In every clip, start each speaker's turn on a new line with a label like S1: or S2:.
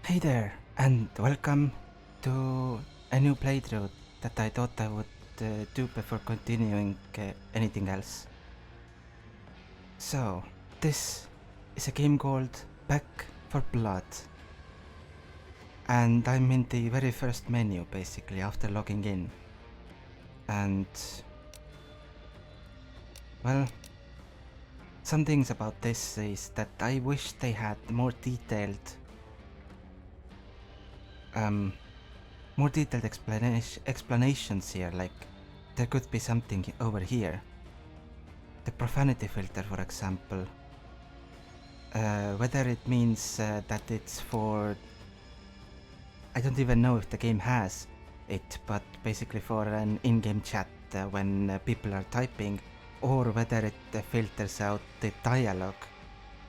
S1: Hey there, and welcome to a new playthrough that I thought I would do before continuing anything else. So, this is a game called Back for Blood. And I'm in the very first menu, basically, after logging in. And, well, some things about this is that I wish they had more detailed explanations here, like there could be something over here. The profanity filter, for example. Whether it means that it's for... I don't even know if the game has it, but basically for an in-game chat when people are typing, or whether it filters out the dialogue.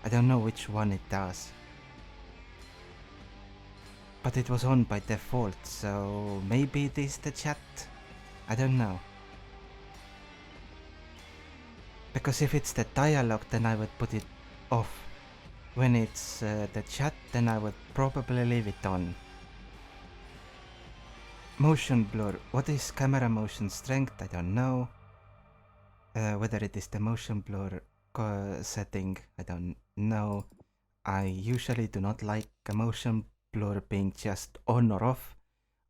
S1: I don't know which one it does. But it was on by default, so maybe it is the chat? I don't know. Because if it's the dialogue, then I would put it off. When it's the chat, then I would probably leave it on. Motion blur. What is camera motion strength? I don't know. Whether it is the motion blur setting, I don't know. I usually do not like a motion blur being just on or off.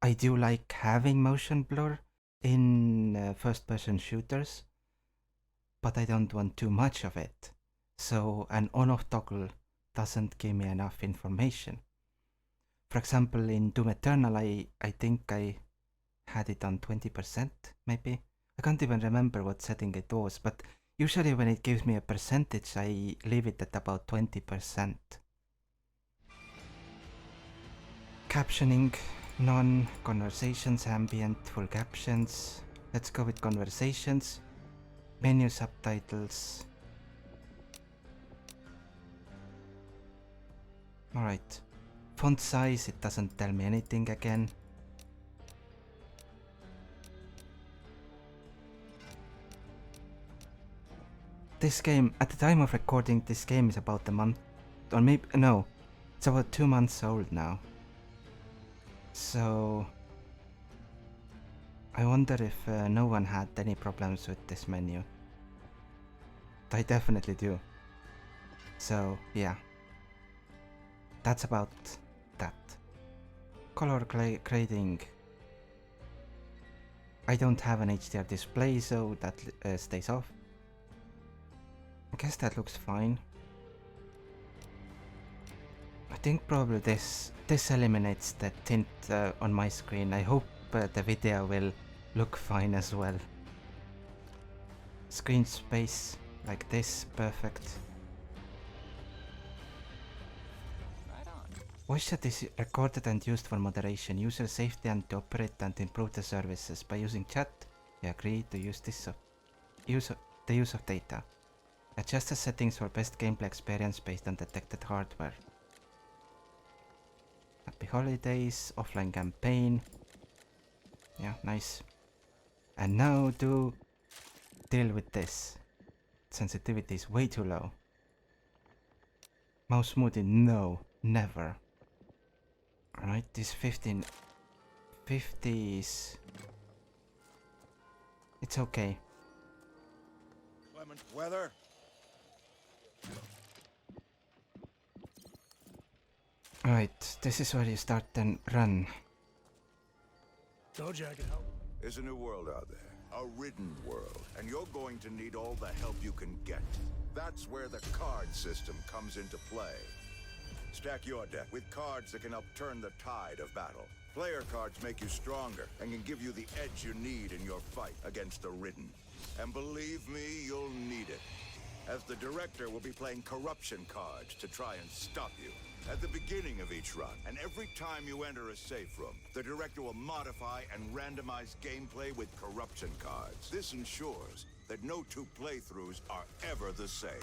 S1: I do like having motion blur in first-person shooters, but I don't want too much of it. So an on-off toggle doesn't give me enough information. For example, in Doom Eternal, I think I had it on 20%, maybe? I can't even remember what setting it was, but usually when it gives me a percentage, I leave it at about 20%. Captioning, none. Conversations, ambient, full captions. Let's go with conversations. Menu subtitles. Alright. Font size, it doesn't tell me anything again. This game, at the time of recording, this game is about a month, or maybe, no, it's about 2 months old now. So, I wonder if no one had any problems with this menu. I definitely do. So, yeah. That's about that. Color grading. I don't have an HDR display, so that stays off. I guess that looks fine. I think probably this eliminates the tint on my screen. I hope the video will look fine as well. Screen space like this, perfect. Voice chat is recorded and used for moderation, user safety, and to operate and improve the services. By using chat, we agree to use the use of data. Adjust the settings for best gameplay experience based on detected hardware. Happy holidays, offline campaign. Yeah, nice. And now to deal with this. Sensitivity is way too low. Mouse smoothing, no, never. Alright, this 1550s. It's okay.
S2: Clement weather.
S1: Alright, this is where you start and run.
S3: Told you I could help.
S2: There's a new world out there. A ridden world. And you're going to need all the help you can get. That's where the card system comes into play. Stack your deck with cards that can help turn the tide of battle. Player cards make you stronger and can give you the edge you need in your fight against the ridden. And believe me, you'll need it. As the director will be playing corruption cards to try and stop you. At the beginning of each run, and every time you enter a safe room, the director will modify and randomize gameplay with corruption cards. This ensures that no two playthroughs are ever the same.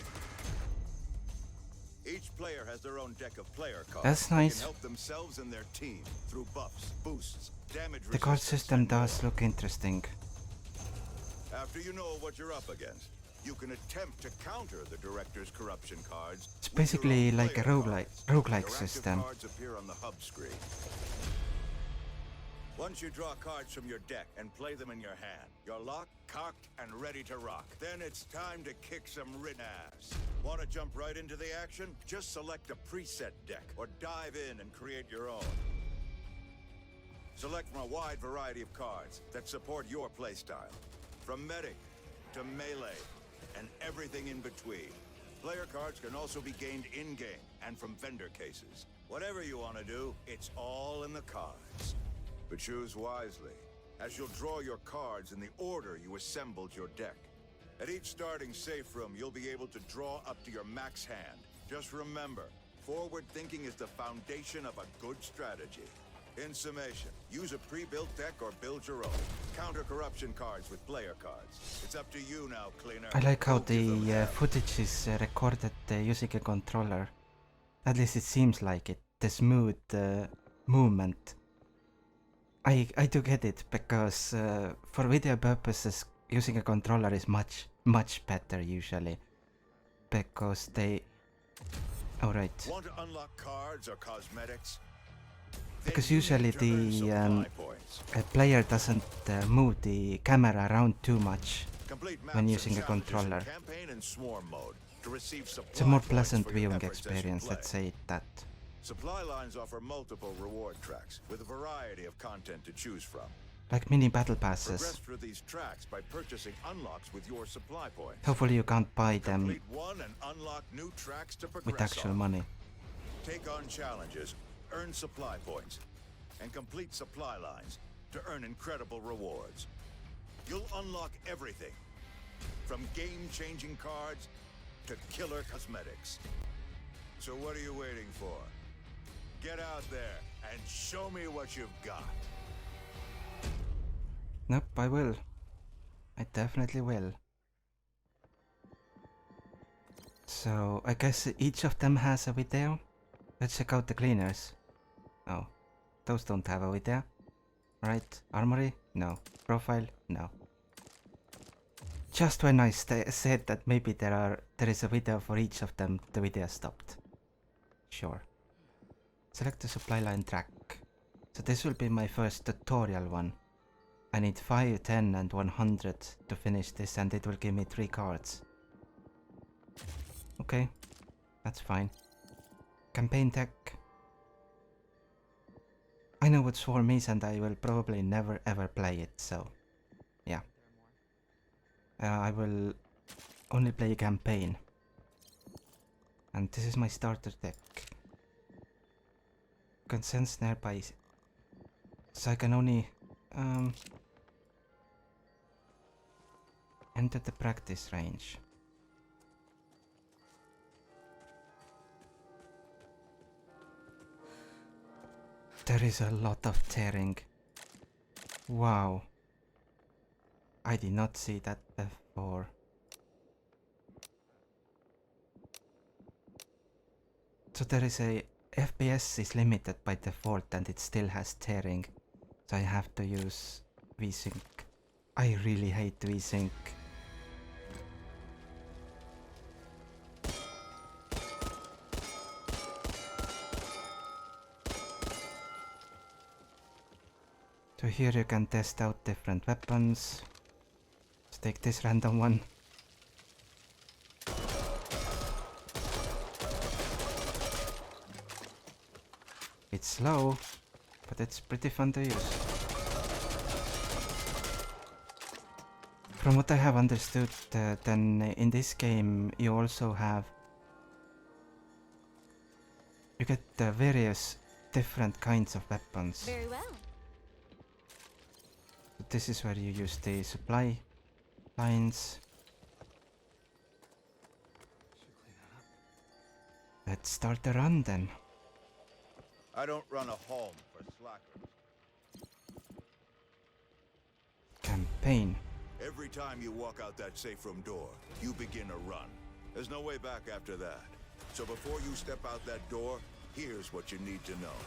S2: Each player has their own deck of player cards.
S1: That's nice.
S2: That can help themselves and their team through buffs, boosts, damage.
S1: The card system does look interesting.
S2: After you know what you're up against, You can attempt to counter the director's corruption cards.
S1: It's basically
S2: with your own
S1: like a
S2: player
S1: roguelike
S2: cards. Your active
S1: system.
S2: cards appear on the hub screen. Once you draw cards from your deck and play them in your hand, you're locked, cocked, and ready to rock. Then it's time to kick some ass. Want to jump right into the action? Just select a preset deck or dive in and create your own. Select from a wide variety of cards that support your playstyle. From medic to melee and everything in between. Player cards can also be gained in-game and from vendor cases. Whatever you want to do, it's all in the cards. But choose wisely, as you'll draw your cards in the order you assembled your deck. At each starting safe room, you'll be able to draw up to your max hand. Just remember, forward thinking is the foundation of a good strategy. In summation, use a pre-built deck or build your own. Counter corruption cards with player cards. It's up to you now, cleaner.
S1: I like how
S2: Go give them
S1: the
S2: hell.
S1: footage is recorded using a controller. At least it seems like it. The smooth movement. I do get it, because for video purposes using a controller is much better usually. Because they... Alright.
S2: Want to unlock cards or cosmetics?
S1: Because
S2: Then you
S1: usually
S2: need to earn
S1: the
S2: supply points.
S1: player doesn't move the camera around too much.
S2: Complete
S1: when
S2: maps
S1: using
S2: and
S1: a
S2: challenges in
S1: controller.
S2: campaign and swarm mode to receive
S1: It's a
S2: supply
S1: more
S2: points
S1: pleasant
S2: for your
S1: viewing
S2: efforts as you
S1: experience,
S2: play.
S1: let's say it that.
S2: Supply lines offer multiple reward tracks with a variety of content to choose from.
S1: Like mini battle passes.
S2: Progress through these tracks by purchasing unlocks with your supply points.
S1: Hopefully you can't buy them
S2: Complete one and unlock new tracks to progress
S1: with actual
S2: on.
S1: money.
S2: Take on challenges, earn supply points, and complete supply lines to earn incredible rewards. You'll unlock everything, from game-changing cards to killer cosmetics. So what are you waiting for? Get out there and show me what you've got.
S1: Nope, I will. I definitely will. So, I guess each of them has a video. Let's check out the cleaners. Oh, those don't have a video. Right, armory? No. Profile? No. Just when I said that maybe there is a video for each of them, the video stopped. Sure. Select the supply line track. So this will be my first tutorial one. I need 5, 10 and 100 to finish this, and it will give me 3 cards. Okay, that's fine. Campaign tech. I know what Swarm is and I will probably never ever play it, so yeah. I will only play campaign. And this is my starter deck. You can sense nearby, so I can only enter the practice range. There is a lot of tearing. Wow. I did not see that before. So there is a FPS is limited by default and it still has tearing. So I have to use VSync. I really hate VSync. So here you can test out different weapons. Let's take this random one. It's slow, but it's pretty fun to use. From what I have understood, then in this game you also have... You get various different kinds of weapons.
S3: Very well.
S1: This is where you use the supply lines. Let's start the run then.
S2: I don't run a home for slackers.
S1: Campaign.
S2: Every time you walk out that safe room door, you begin a run. There's no way back after that. So before you step out that door, here's what you need to know.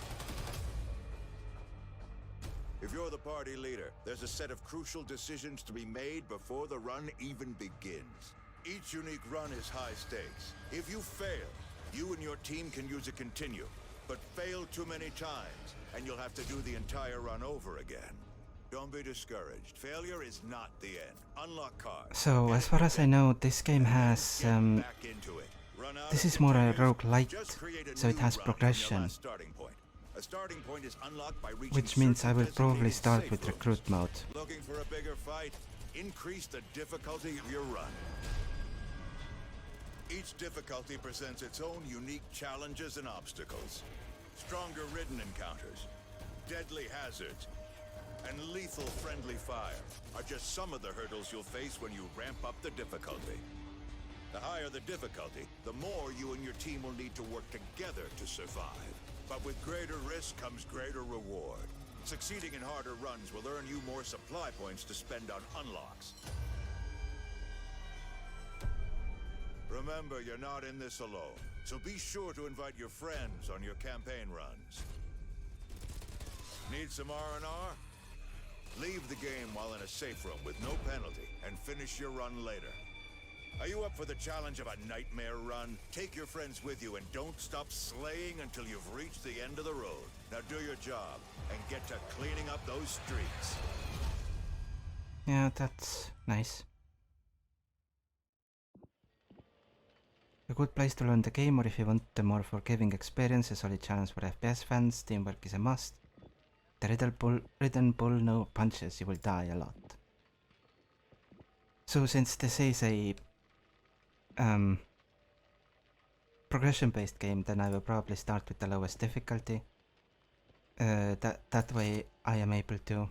S2: If you're the party leader, there's a set of crucial decisions to be made before the run even begins. Each unique run is high stakes. If you fail, you and your team can use a continue. But fail too many times, and you'll have to do the entire run over again. Don't be discouraged. Failure is not the end. Unlock cards.
S1: So, as far as I know, this game has...
S2: Back into it.
S1: this is more a roguelite, so it has progression.
S2: A starting point is unlocked by reaching
S1: Which means I will
S2: certain
S1: probably
S2: designated
S1: start
S2: safe
S1: with
S2: rooms.
S1: recruit mode.
S2: Looking for a bigger fight? Increase the difficulty of your run. Each difficulty presents its own unique challenges and obstacles. Stronger ridden encounters, deadly hazards, and lethal friendly fire are just some of the hurdles you'll face when you ramp up the difficulty. The higher the difficulty, the more you and your team will need to work together to survive. But with greater risk comes greater reward. Succeeding in harder runs will earn you more supply points to spend on unlocks. Remember, you're not in this alone, so be sure to invite your friends on your campaign runs. Need some R&R? Leave the game while in a safe room with no penalty and finish your run later. Are you up for the challenge of a nightmare run? Take your friends with you and don't stop slaying until you've reached the end of the road. Now do your job and get to cleaning up those streets.
S1: Yeah, that's nice. A good place to learn the game, or if you want a more forgiving experience, a solid challenge for FPS fans, teamwork is a must. The ridden bull no punches, you will die a lot. So since this is a progression-based game, then I will probably start with the lowest difficulty. That way I am able to...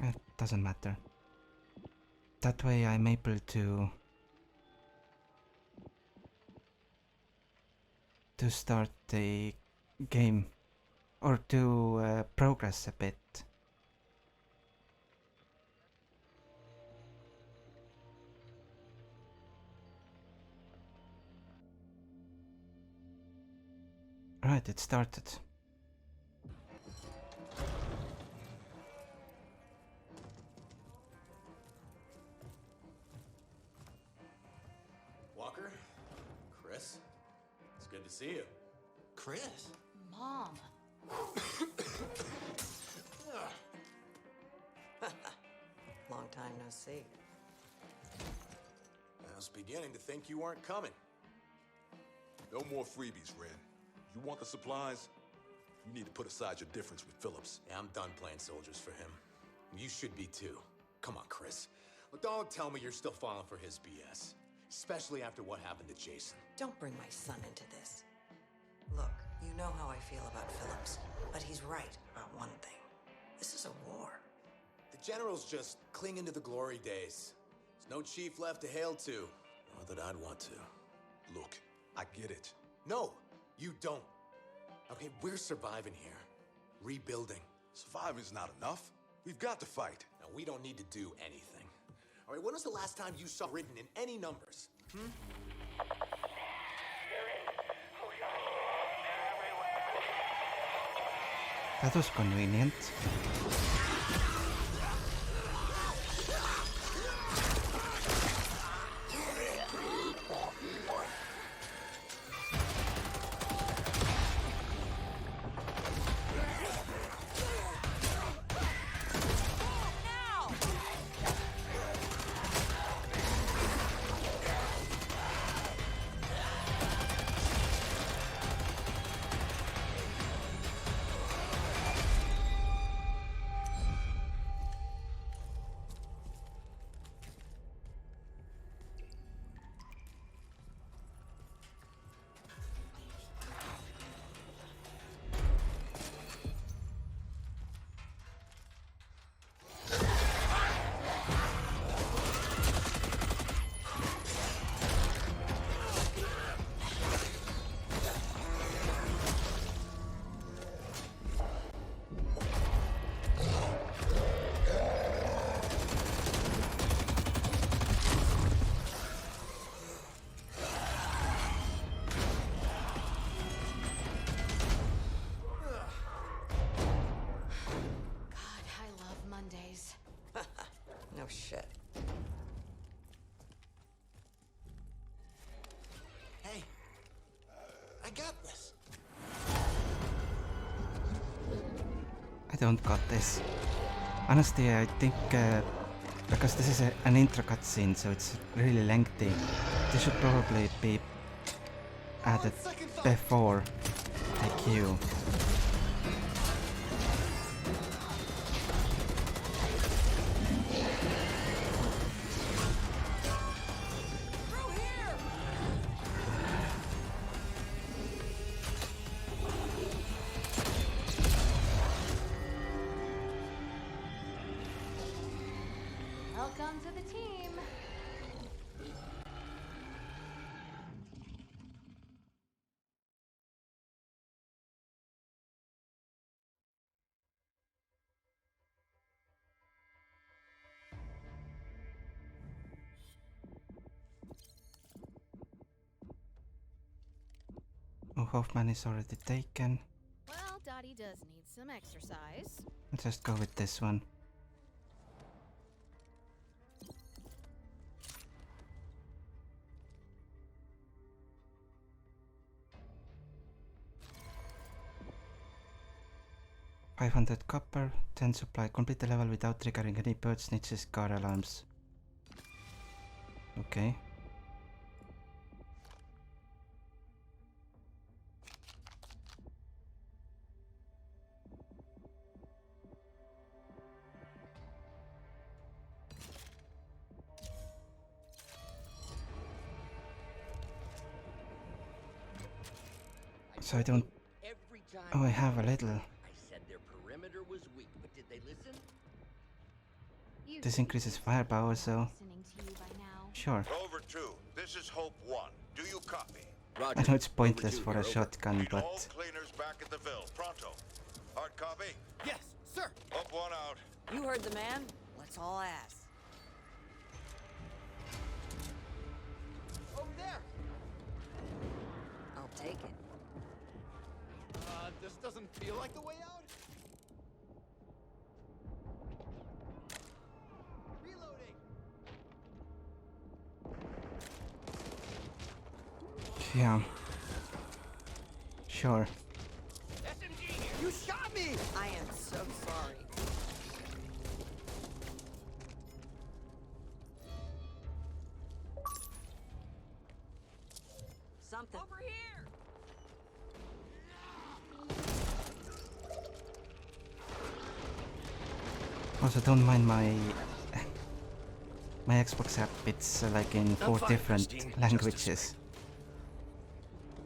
S1: It doesn't matter. That way I'm able to start the game, or to progress a bit. Right, it started.
S3: Walker? Chris? It's good to see you.
S4: Chris?
S5: Mom.
S4: Long time no see.
S3: I was beginning to think you weren't coming.
S6: No more freebies, Ren. You want the supplies? You need to put aside your difference with Phillips.
S3: Yeah, I'm done playing soldiers for him. You should be too. Come on, Chris. But don't tell me you're still falling for his BS. Especially after what happened to Jason.
S4: Don't bring my son into this. Look, you know how I feel about Phillips, but he's right about one thing. This is a war.
S3: The general's just clinging to the glory days. There's no chief left to hail to. Not that I'd want to.
S6: Look, I get it.
S3: No, you don't. Okay, we're surviving here. Rebuilding.
S6: Surviving's not enough. We've got to fight.
S3: Now, we don't need to do anything. All right, when was the last time you saw written in any numbers?
S1: That was convenient.
S3: got this.
S1: I don't got this. Honestly, I think because this is an intro cutscene, so it's really lengthy, this should probably be added before the queue.
S5: Welcome to the team.
S1: Oh, Hoffman is already taken.
S5: Well, Dottie does need some exercise.
S1: Let's just go with this one. $500 copper, 10 supply, complete the level without triggering any bird snitches, car alarms. Okay. So I don't...
S7: Every time
S1: Oh, I have a little.
S7: I said their perimeter was weak, but did they listen?
S5: You
S1: This
S5: should
S1: increases firepower, so...
S5: listening to you by now.
S1: Sure.
S2: Rover 2, this is Hope 1. Do you copy?
S7: Roger.
S1: I know it's pointless
S7: Overdue
S1: for
S7: here,
S1: a
S7: over.
S1: shotgun,
S2: Need all
S1: but...
S2: cleaners back at the Ville. Pronto. Hard copy?
S3: Yes, sir.
S2: Hope 1 out.
S4: You heard the man. Let's all ask.
S7: Over there.
S4: I'll take it.
S3: This doesn't feel like the way out. Reloading.
S1: Yeah. Sure.
S3: SMG here. You shot me.
S4: I am so sorry. Something. Over here!
S1: Also, don't mind my... my Xbox app, it's like in 4
S7: fine,
S1: different
S7: Christine. Just a
S1: languages.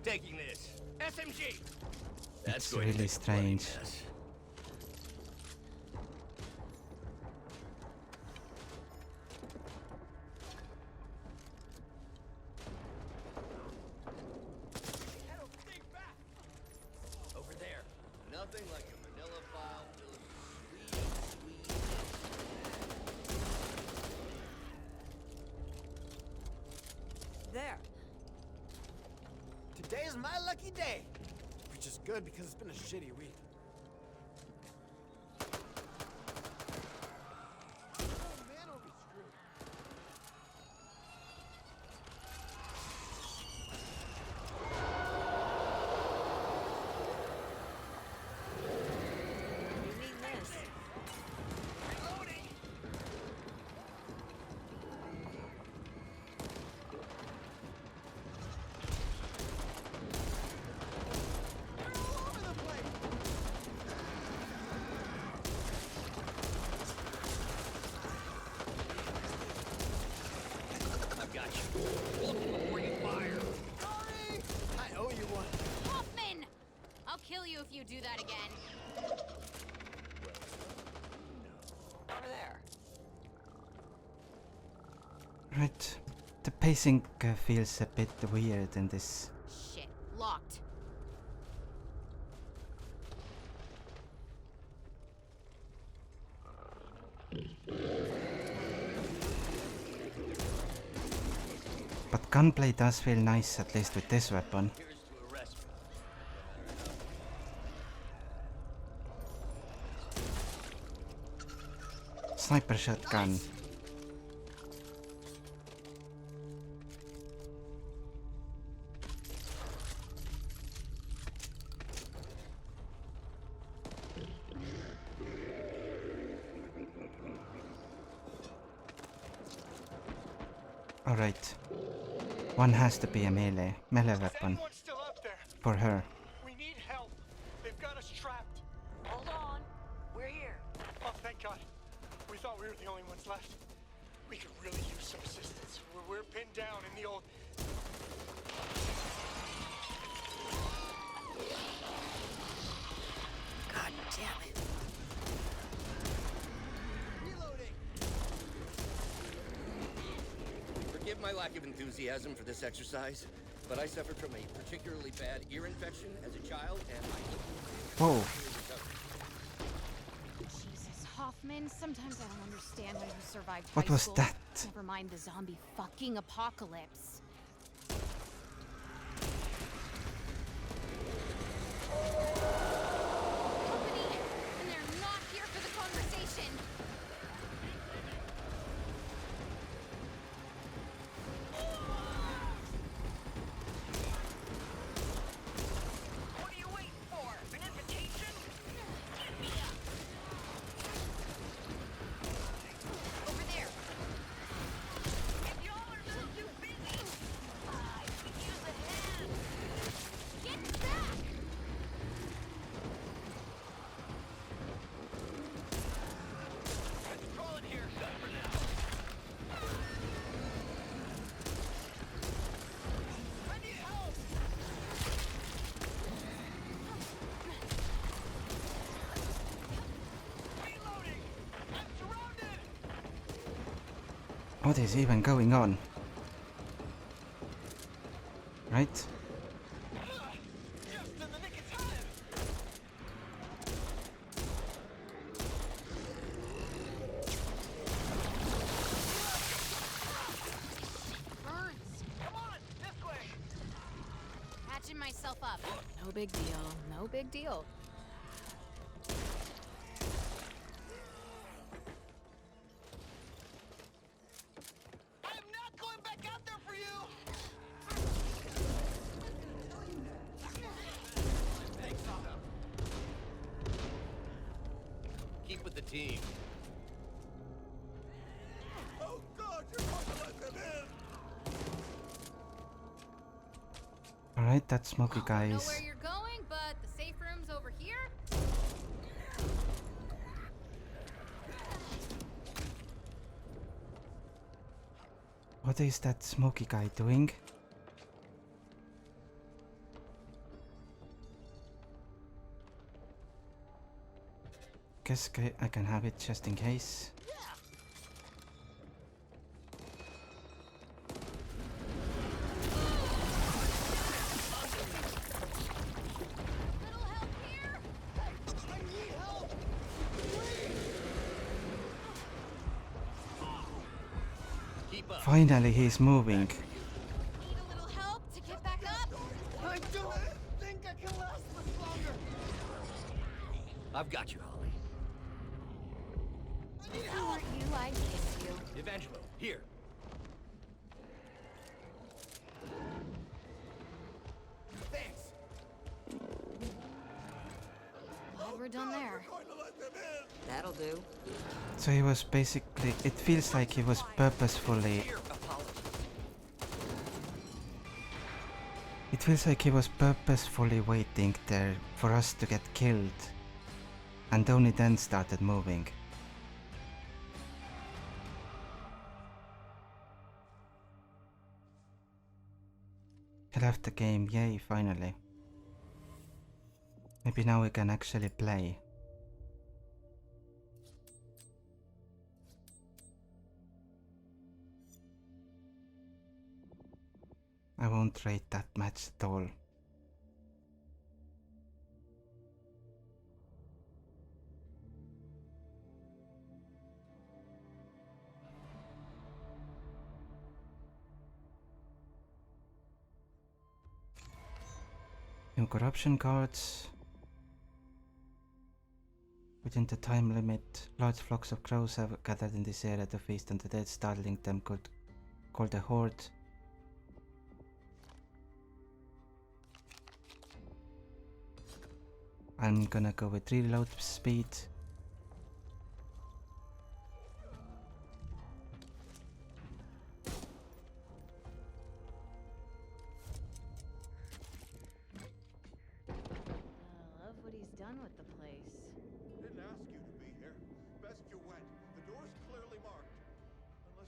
S3: Taking this. SMG.
S1: It's really strange.
S7: Over there. Nothing like a manila file full of sweet.
S4: There.
S8: Today is my lucky day. Which is good because it's been a shitty week. Oh man, I'll be screwed.
S4: You need this.
S7: I've got you. Look before you fire.
S8: Sorry! I owe you one.
S5: Hoffman! I'll kill you if you do that again.
S4: Over there.
S1: Right. The pacing feels a bit weird in this.
S5: Shit. Locked.
S1: But gunplay does feel nice, at least with this weapon.
S7: Here's to arrest me.
S1: Sniper shotgun. Alright. One has to be a melee weapon
S8: Still up there?
S1: for her.
S8: We need help. They've got us trapped.
S4: Hold on. We're here.
S8: Oh, thank God. We thought we were the only ones left. We could really use some assistance. We're pinned down in the old...
S4: God damn it.
S7: Reloading! Forgive my lack of enthusiasm for this exercise, but I suffered from a particularly bad ear infection as a child, and I...
S1: Whoa.
S5: Jesus, Hoffman, sometimes I don't understand how you survived
S1: What
S5: high
S1: was
S5: school.
S1: that?
S5: Never mind the zombie fucking apocalypse. Company, and they're not here for the conversation.
S4: What are you waiting for? An invitation? Get me up.
S5: Over there.
S4: If y'all are still too busy, I could use a hand.
S5: Get back!
S7: Call it here, son, for now.
S8: I need help! Reloading! I'm surrounded!
S1: What is even going on? Right?
S8: Just in the nick of time!
S5: Burns!
S8: Come on, this way!
S5: Patching myself up.
S9: No big deal. No big deal.
S8: I'm not going back out there for you!
S7: Keep with the team.
S2: Oh God, you're going to let them in!
S1: Alright, that smoky guy
S5: I know
S1: is...
S5: where you're going, but the safe room's over here.
S1: What is that smoky guy doing? Guess I can have it just in case.
S5: Little help here?
S8: I need help!
S7: Keep up.
S1: Finally, he's moving.
S5: Need a little help to get back up?
S8: I don't think I can last much longer!
S7: I've got you, Holly.
S8: I need
S5: If
S8: help!
S5: weren't you, I'd kiss you.
S7: Evangelo, here.
S8: Thanks!
S5: Glad we're done there.
S2: Going to let them in!
S4: That'll do.
S1: So he was basically... It feels like he was purposefully...
S7: Here, apology.
S1: It feels like he was purposefully waiting there for us to get killed. And only then started moving. He left the game, yay, finally. Maybe now we can actually play. I won't rate that match at all. New corruption cards. Within the time limit, large flocks of crows have gathered in this area to feast on the dead, startling them called a horde. I'm gonna go with reload speed.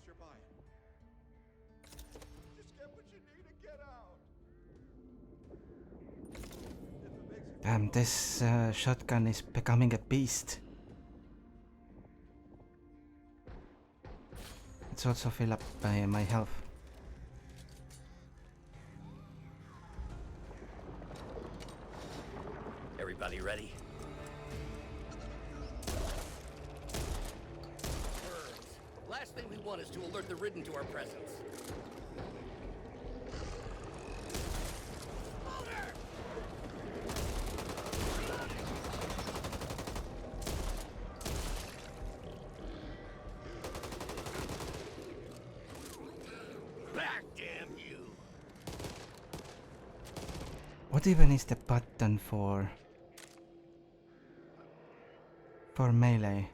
S8: promise you're buying. Just get what you need and get out. If it makes you
S1: Damn, this shotgun is becoming a beast. Let's also fill up my health.
S7: Everybody ready? Birds. Last thing we want is to alert the Ridden to our presence. Back, damn you!
S1: What even is the button for melee?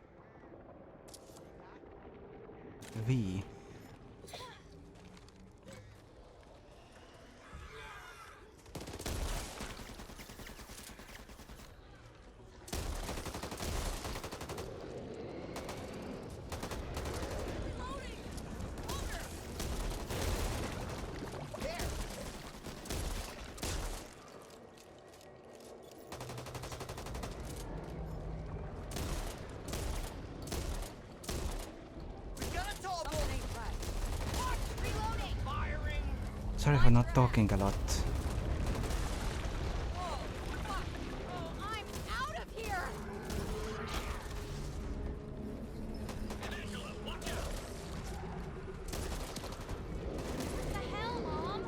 S1: V. Sorry for not talking a lot.
S5: I'm out of here! What the hell, Mom?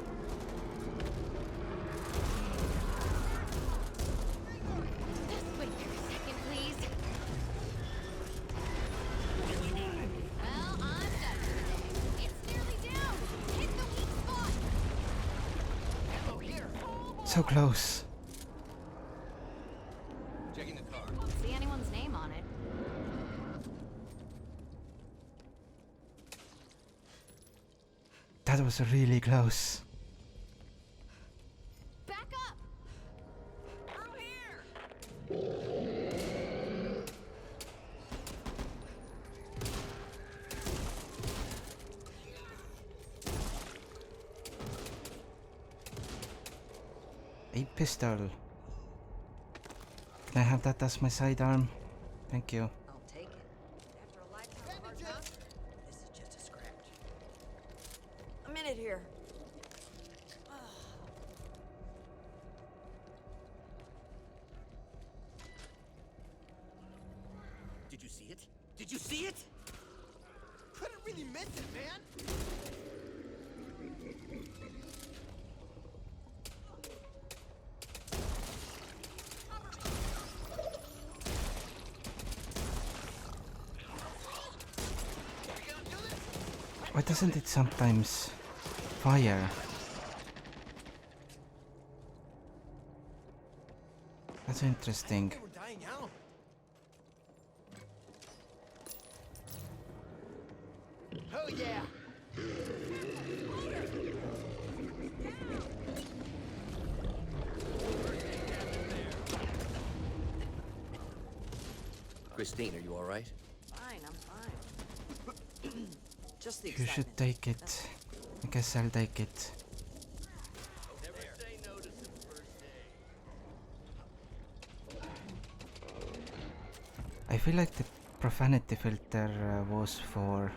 S5: Wait here a second, please. Well, I'm done for today. It's nearly down. Hit the weak spot. Ammo here.
S1: So close.
S7: Checking the car.
S5: Don't see anyone's name on it.
S1: That was really close.
S5: Back up!
S7: Through here!
S1: A pistol. Can I have that as my sidearm? Thank you.
S4: I'll take it. After a lifetime of hard knocks, this is just a scratch. A minute here.
S7: Did you see it? Did you see it?
S8: couldn't really miss it, man.
S1: Why doesn't it sometimes fire? That's interesting.
S8: They were dying out. Oh yeah.
S7: Christine, are you all right?
S4: Fine, I'm fine. Just the
S1: You should
S4: excitement.
S1: take it. I guess I'll take it.
S7: Never say no to some first aid.
S1: I feel like the profanity filter was for...
S7: Never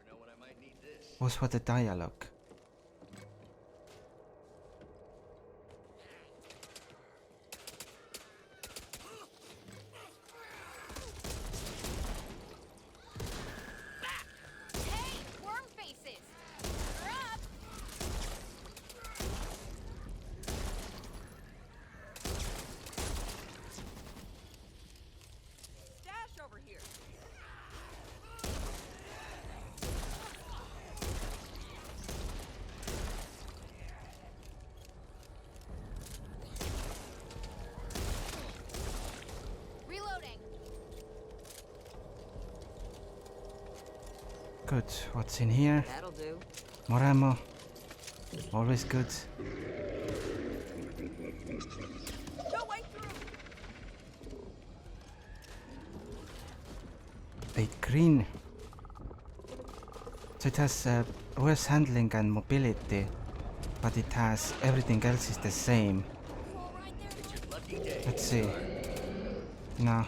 S7: know when I might need this.
S1: was for the dialogue.
S5: Hey, worm faces! You're up!
S4: Stash over here.
S5: Reloading!
S1: Good. What's in here?
S4: That'll do.
S1: More ammo. Always good.
S4: No way through.
S1: 8 green. So it has worse handling and mobility, but it has everything else is the same. Let's see. No.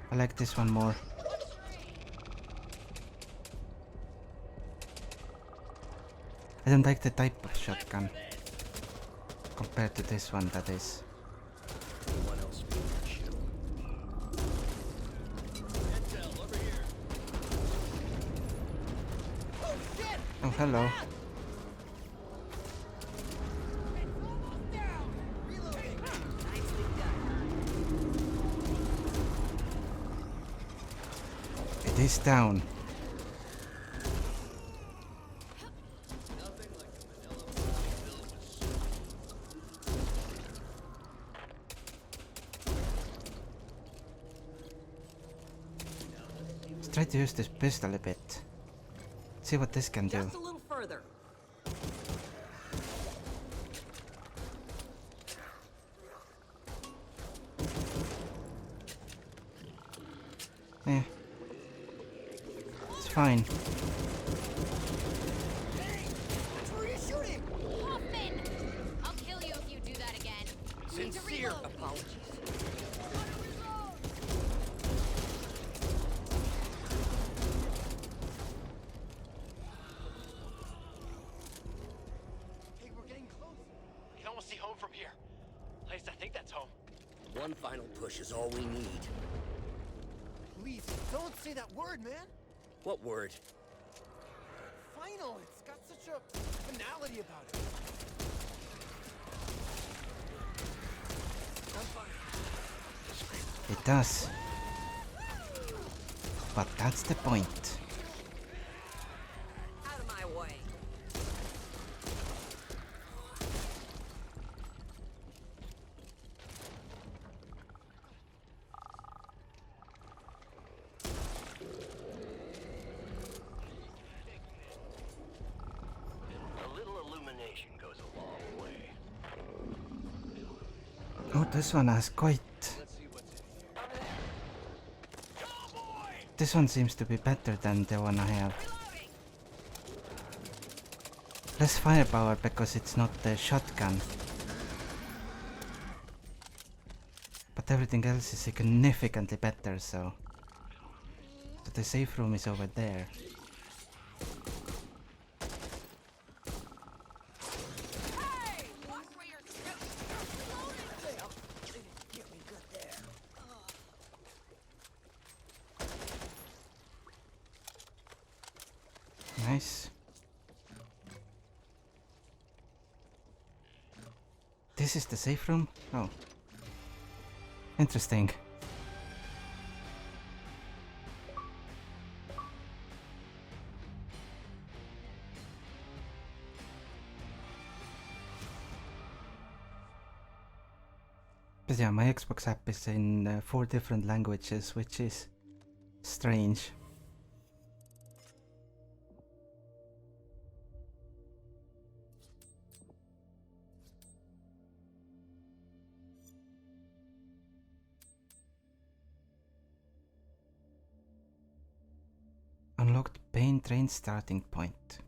S1: I like this one more. I don't like the type of shotgun compared to this one, that is. Oh, hello. It is down. Let's try to use this pistol a bit. See what this can do.
S4: Just a little further.
S1: Eh. It's fine.
S5: Hoffman! I'll kill you if you do that again. Need to
S7: Sincere
S5: reload.
S7: apologies.
S8: Hey, we're getting close. I can almost see home from here. At least I think that's home.
S7: One final push is all we need.
S8: Please, don't say that word, man.
S7: What word?
S8: Final. It's got such a finality about it.
S1: It does. But that's the point.
S4: Out of my way.
S7: A little illumination goes a long way.
S1: Oh, this one has quite... This one seems to be better than the one I have. Less firepower because it's not the shotgun. But everything else is significantly better, so... So the safe room is over there. Nice. This is the safe room? Oh. Interesting. But yeah, my Xbox app is in 4 different languages, which is strange. Unlocked pain train starting point.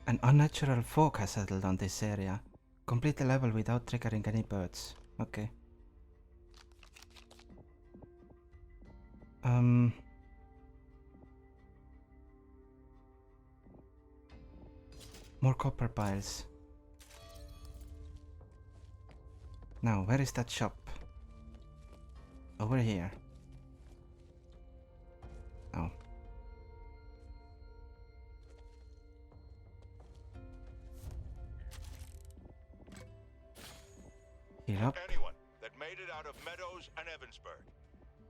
S1: An unnatural fog has settled on this area. Complete the level without triggering any birds. Okay. More copper piles. Now, where is that shop? Over here. Oh. Heal up.
S2: Anyone that made it out of Meadows and Evansburg.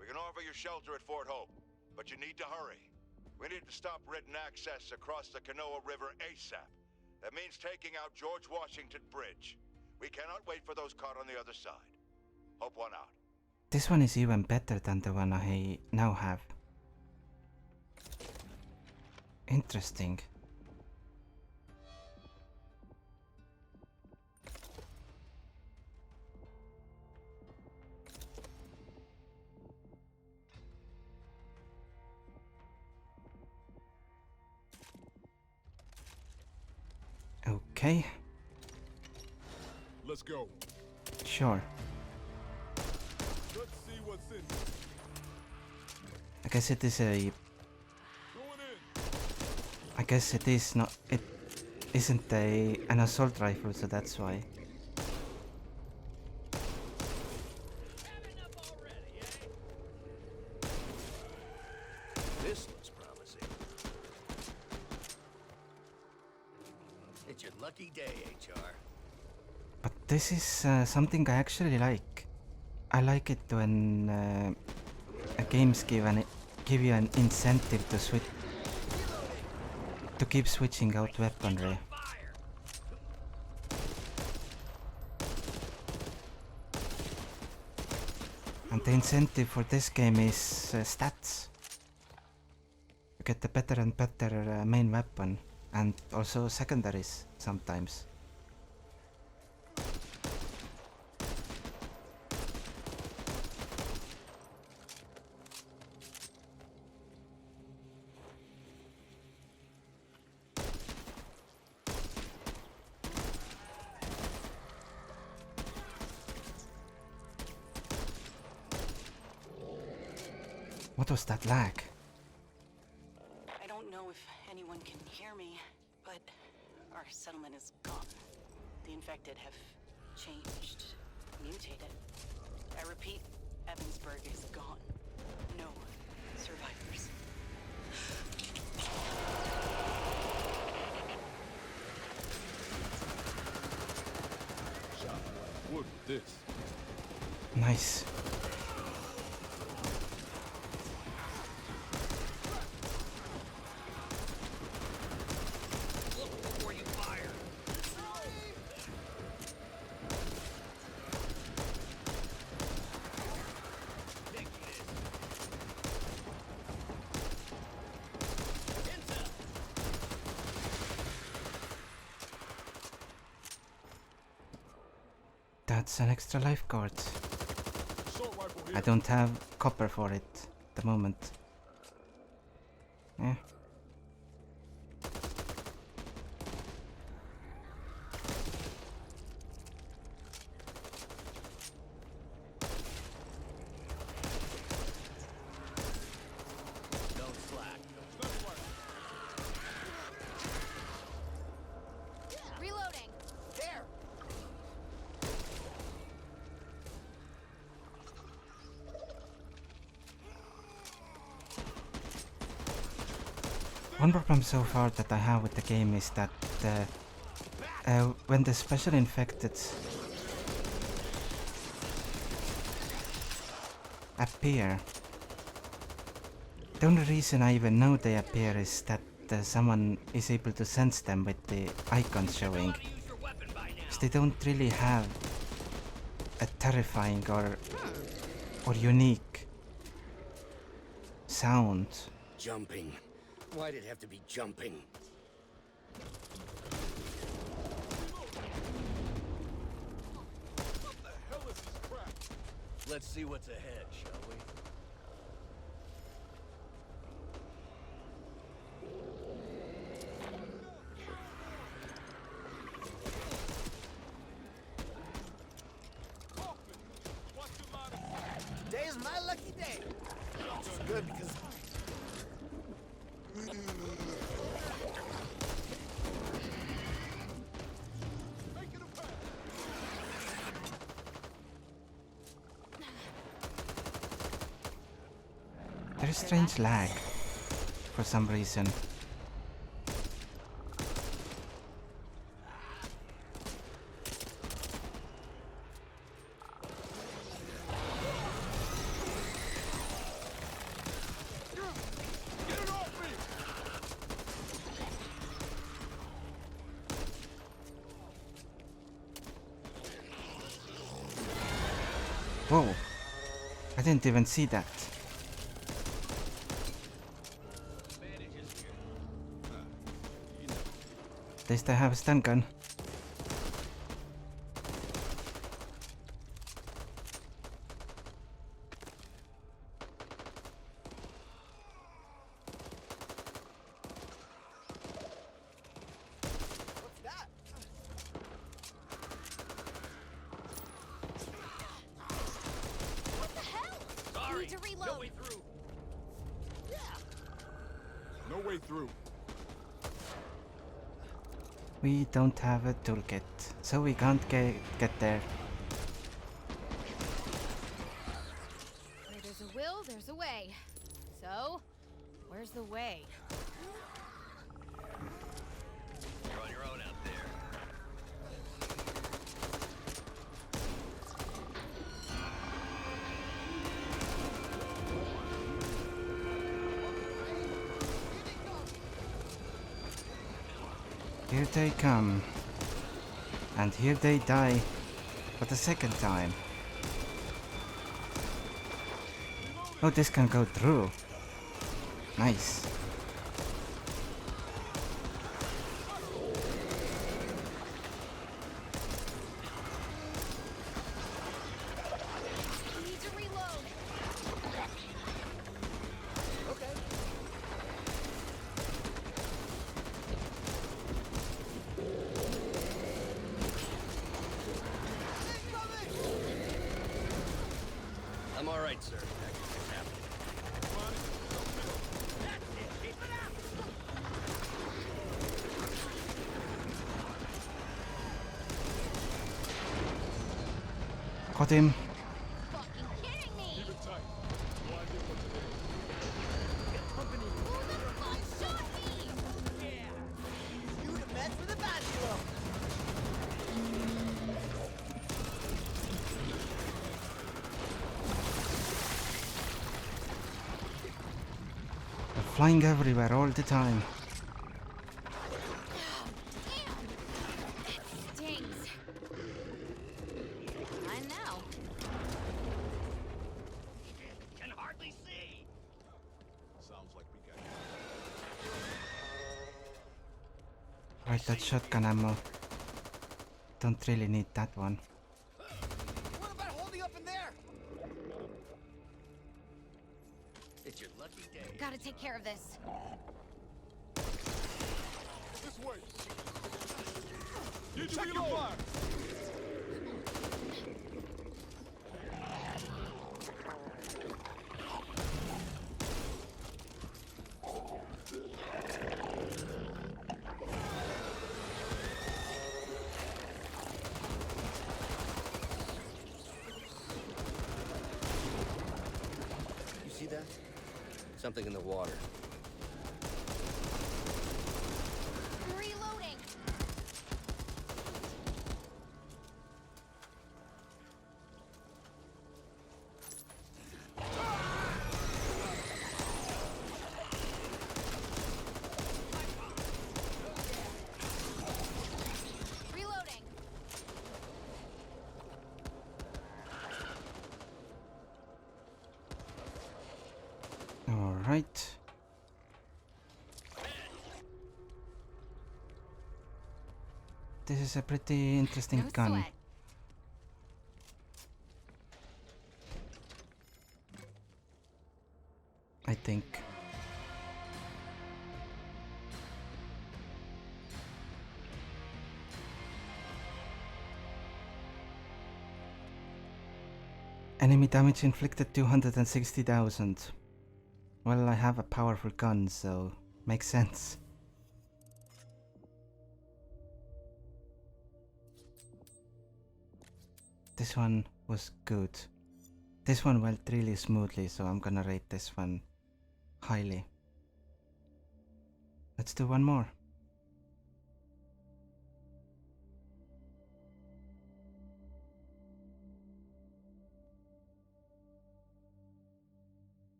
S2: We can offer you shelter at Fort Hope. But you need to hurry. We need to stop Ridden access across the Kanoa River ASAP. That means taking out George Washington Bridge. We cannot wait for those caught on the other side. Hope one out.
S1: This one is even better than the one I now have. Interesting. Okay,
S6: Let's go.
S1: sure.
S6: Let's see what's in here.
S1: I guess it is a...
S6: Going in.
S1: I guess it is not... It isn't an assault rifle, so that's why.
S7: This looks promising. It's your lucky day, HR.
S1: But this is something I actually like. I like it when games give you an incentive to switch, to keep switching out weaponry. And the incentive for this game is stats. You get a better and better main weapon, and also secondaries sometimes. What was that lag?
S10: I don't know if anyone can hear me, but our settlement is gone. The infected have changed, mutated. I repeat, Evansburg is gone. No survivors.
S6: What is this?
S1: Nice. That's an extra lifeguard.
S6: Assault rifle here.
S1: I don't have copper for it at the moment. Yeah.
S7: Don't slack.
S5: Reloading.
S7: There!
S1: One problem so far that I have with the game is that when the special infected appear, the only reason I even know they appear is that someone is able to sense them with the icons showing. So they don't really have a terrifying or unique sound.
S7: Jumping. Why'd it have to be jumping?
S6: What the hell is this crap?
S7: Let's see what's ahead, shall we?
S6: What's your line of sight?
S7: Today's my lucky day. It's good because
S6: Making a pass.
S1: There is strange lag for some reason. Whoa! I didn't even see that. At least I have a stun gun.
S5: What the hell?
S7: Sorry.
S5: Need to reload.
S7: No way through.
S6: No way through.
S1: We don't have a toolkit, so we can't get there.
S9: Where there's a will, there's a way. So, where's the way?
S7: You're on your own out there.
S1: Here they come. And here they die for the second time. Oh, this can go through. Nice.
S5: Need to reload.
S7: I'm all right, sir. What's happening?
S1: Got him.
S5: Fucking kidding me.
S6: Keep it tight. No idea what to do.
S5: Who the fuck shot me?
S8: You the mess with the bachelor.
S1: They're flying everywhere all the time.
S9: Stings. Fine now.
S7: Can hardly see.
S6: Sounds like we got
S1: Right, that shotgun ammo. Don't really need that one.
S8: What about holding up in there?
S7: It's your lucky day.
S9: Gotta take care of this.
S6: this way. Need to reload.
S7: You see that? Something in the water.
S5: Reloading. Reloading.
S1: All right. This is a pretty interesting
S9: No
S1: gun.
S9: sweat.
S1: I think. Enemy damage inflicted 260,000. Well, I have a powerful gun, so makes sense. This one was good. This one went really smoothly, so I'm gonna rate this one highly. Let's do one more.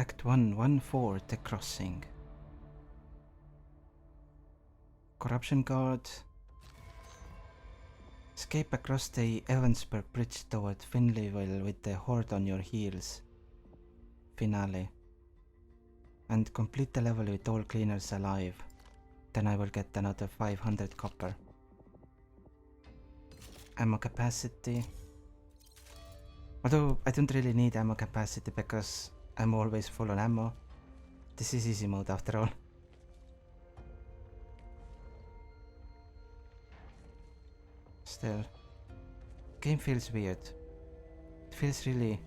S1: Act 1, 1-4, The Crossing. Corruption Guard. Escape across the Evansburg Bridge toward Finleyville with the Horde on your heels. Finale. And complete the level with all cleaners alive. Then I will get another 500 copper. Ammo capacity. Although I don't really need ammo capacity because I'm always full on ammo. This is easy mode after all. Still, game feels weird. It feels really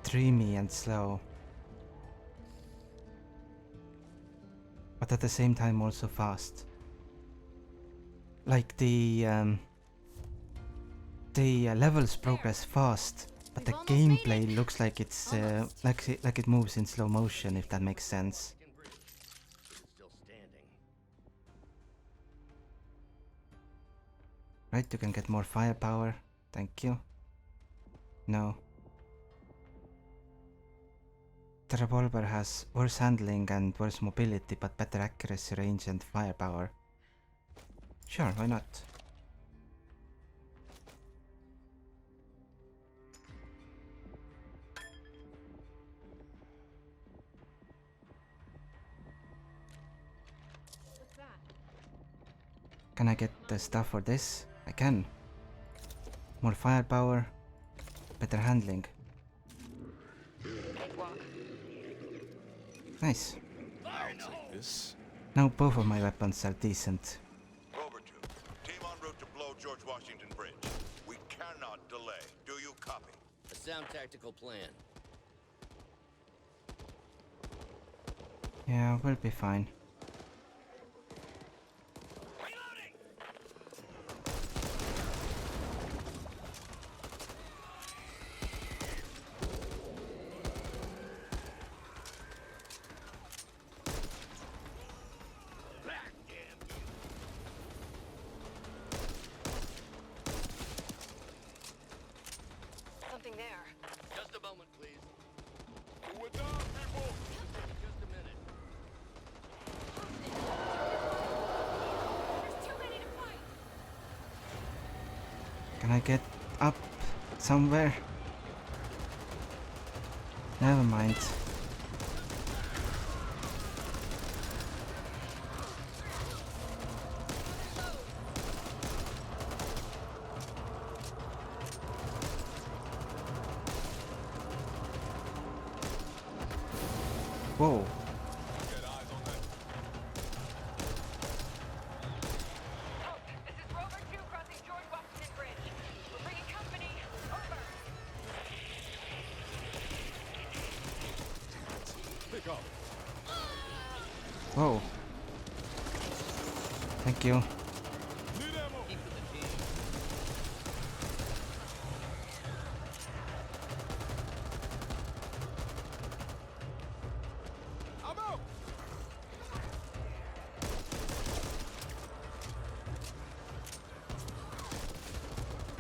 S1: dreamy and slow, but at the same time also fast. Like the levels progress fast, but the gameplay looks like it's like it moves in slow motion, if that makes sense. Right, you can get more firepower. Thank you. No. The revolver has worse handling and worse mobility, but better accuracy, range and firepower. Sure, why not?
S9: What's that?
S1: Can I get the stuff for this? I can. More firepower, better handling. Nice.
S6: I'll take this.
S1: Now both of my weapons are decent.
S2: Rover 2, team en route to blow George Washington Bridge. We cannot delay. Do you copy?
S7: A sound tactical plan.
S1: Yeah, we'll be fine.
S10: Something there.
S7: Just a moment, please.
S6: We're down, people!
S7: Just a minute.
S9: There's too many to fight.
S1: Can I get up somewhere? Never mind. Whoa.
S6: Get eyes on that.
S10: This is Rover 2 crossing George Washington Bridge. We're bringing company. Over.
S6: Pick up.
S1: Whoa. Thank you.
S6: Need ammo.
S7: Keep with the team.
S6: I'm out.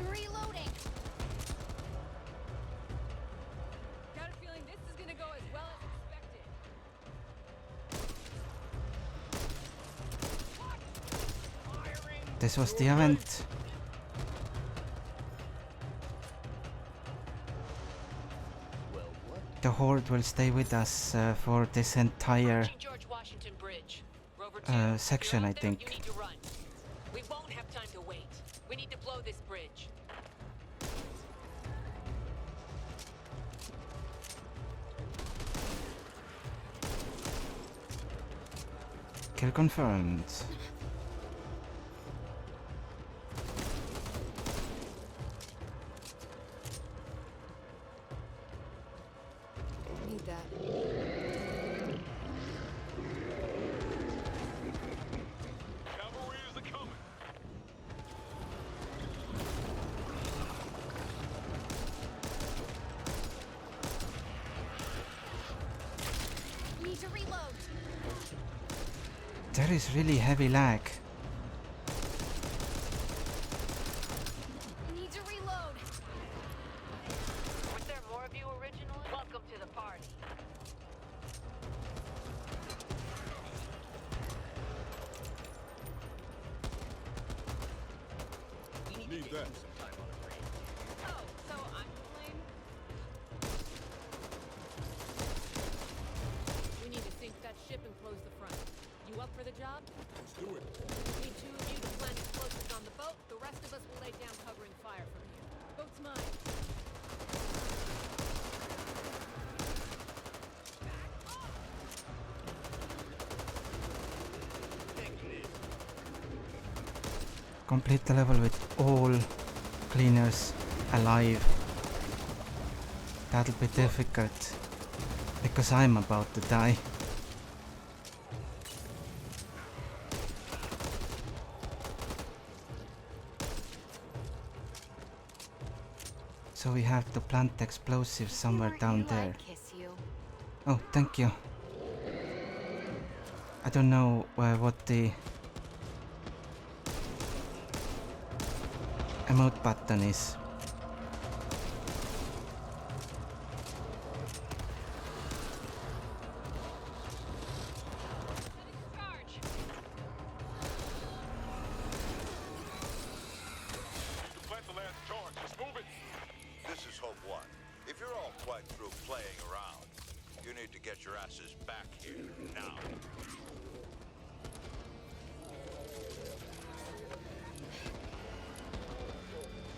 S9: Reloading.
S10: Got a feeling this is gonna go as well as expected.
S1: This was the event.
S7: Well, what?
S1: The Horde will stay with us for this entire
S10: George Washington Bridge. Rover 2,
S1: section, I think.
S10: You need to run. We won't have time to wait. We need to blow this bridge.
S1: Kill confirmed.
S9: Need that.
S6: Cavalry is coming.
S9: Need to reload.
S1: There is really heavy lag.
S9: Need to reload.
S10: Was there more of you originally?
S1: Complete the level with all cleaners alive. That'll be difficult because I'm about to die. So we have to plant explosives somewhere down there.
S9: Kiss you.
S1: Oh, thank you. I don't know what the emote button is.
S6: Plant the last charge. Let's move it.
S2: This is Hope 1. If you're all quite through playing around, you need to get your asses back here, now.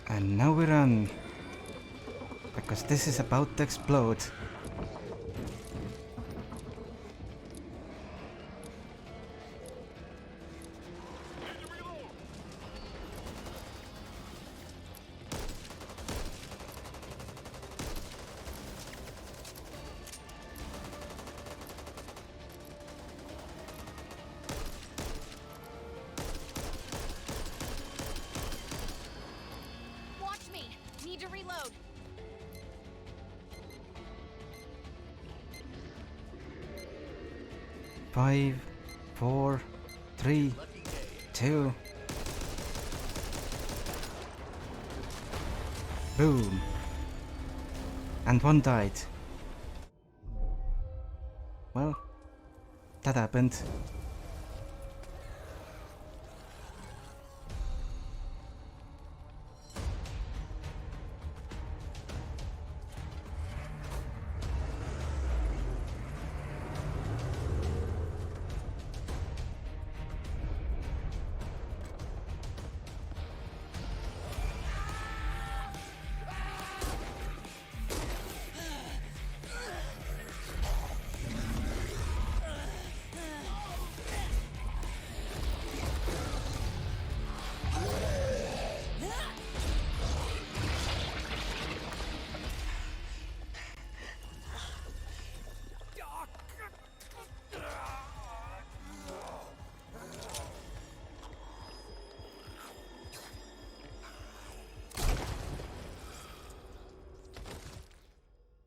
S1: And now we run. Because this is about to explode.
S9: Watch me. Need to reload.
S1: Five, 4, 3, 2. Boom. And one died. Well, that happened.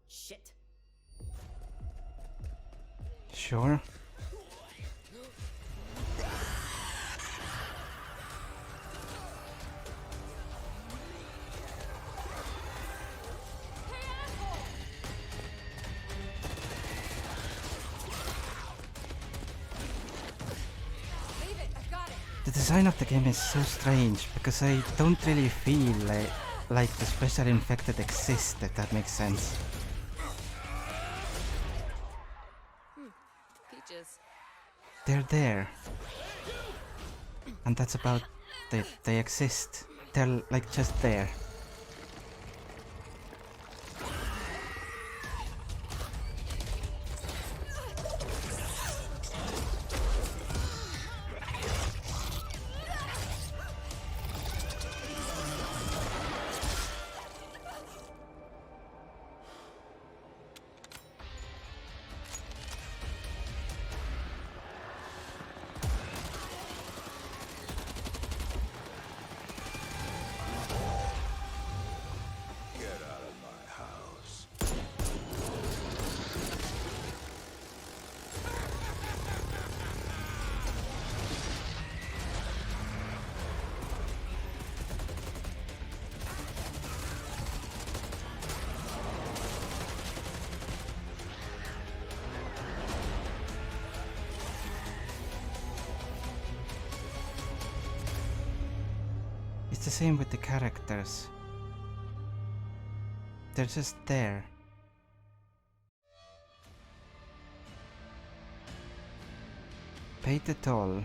S10: Shit.
S1: Sure.
S9: Leave it. I've got it.
S1: The design of the game is so strange because I don't really feel like the special infected exist, if that makes sense.
S10: Peaches.
S1: They're there. And that's about it. They exist. They're like just there.
S2: Get out of my house.
S1: It's the same with the characters. They're just there. Paid the toll.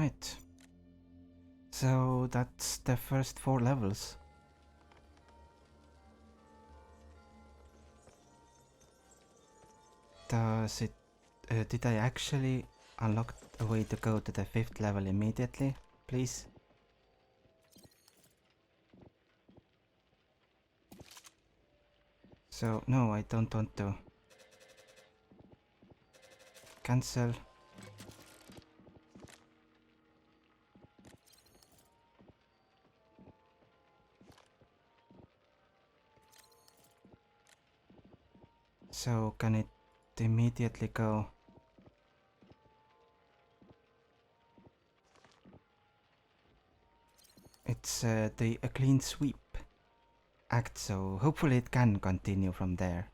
S1: Alright. So that's the first 4 levels. Does it... did I actually unlock a way to go to the 5th level immediately, please? So, no, I don't want to. Cancel. So, can it immediately go? It's a clean sweep act, so hopefully it can continue from there.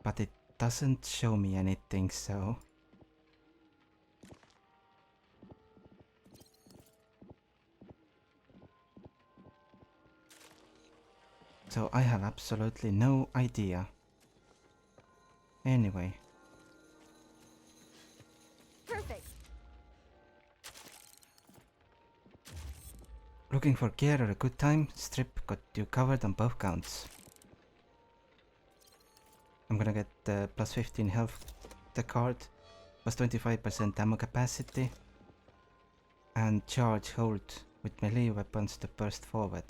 S1: But it doesn't show me anything, so... So I have absolutely no idea. Anyway.
S9: Perfect.
S1: Looking for gear or a good time? Strip got you covered on both counts. I'm gonna get the plus 15 health, the card, plus 25% ammo capacity, and charge hold with melee weapons to burst forward.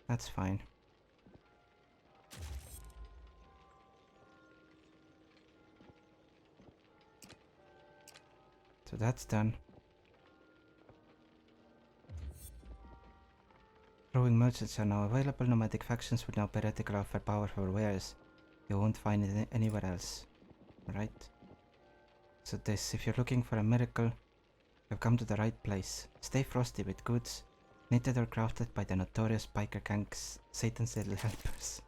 S1: That's fine. So that's done. Growing merchants are now available. Nomadic factions will now periodically offer powerful wares you won't find it anywhere else. Right? So this, if you're looking for a miracle, you've come to the right place. Stay frosty with goods knitted or crafted by the notorious biker gangs, Satan's little helpers.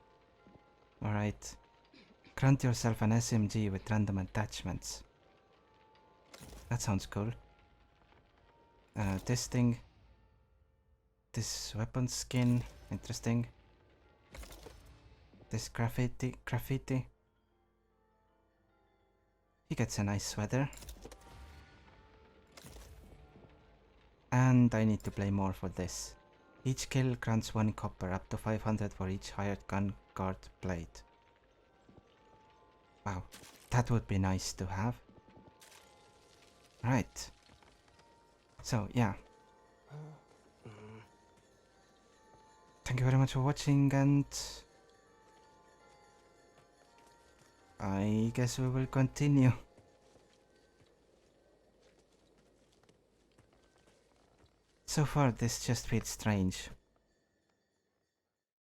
S1: Alright. Grant yourself an SMG with random attachments. That sounds cool. This thing. This weapon skin. Interesting. This graffiti. He gets a nice sweater. And I need to play more for this. Each kill grants 1 copper, up to 500 for each hired gun guard played. Wow, that would be nice to have. Right. So, yeah. Thank you very much for watching, and I guess we will continue. So far, this just feels strange.